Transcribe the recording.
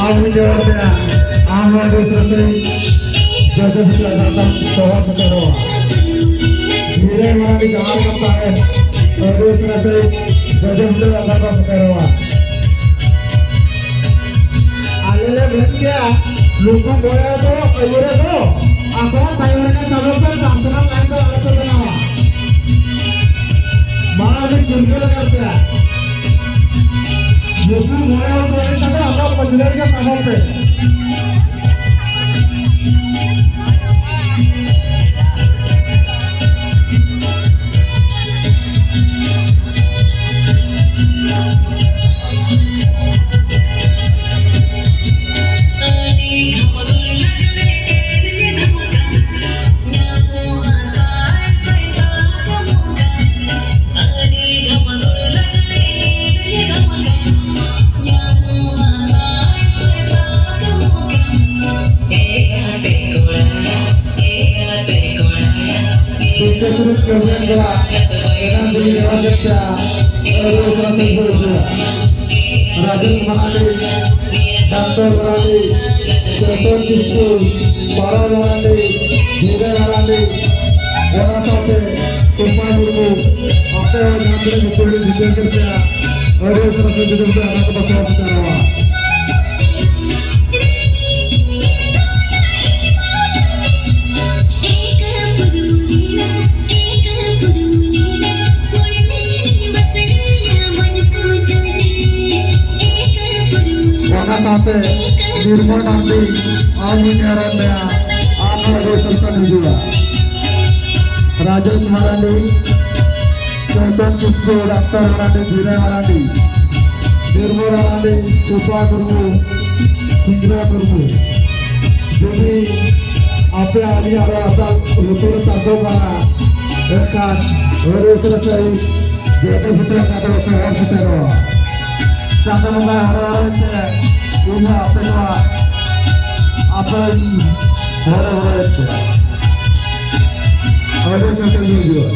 Amin jawabnya. Ahmad selesai. Jatuh sudah datang soal setelah. Bila mana di jalan kapal, Ahmad selesai. Jatuh sudah datang setelah. Alele berक्या लोगों बोले तो अयुरे तो apa tayuran का सबब पर बांसना line का अलग तो बनावा मारा में चिंतन करते हैं लोगों बोले और बोले तो हम मजदूर का सबब पे terus kemudian dengan diri kita terus Raja Semangati, Dr. Marandi, Dr. Kisku, Para Marandi, Dida Marandi, orang sampai Supaya Guru, apa yang nanti betul betul kerja, harus terus juga anak bersama secara. Sampai Nirma nanti Amin Arandaya Anak Serta juga Raja Semarandi Contoh Kisku Dr. Marandi Dira Marandi Nirma Marandi Supa Guru Singra Guru jadi apa hari ada lutur tanpa mana dekat baru selesai jadi putra kata orang setero Santa mengarahnya punya apa yang orang-orang itu ada yang terjadi juga.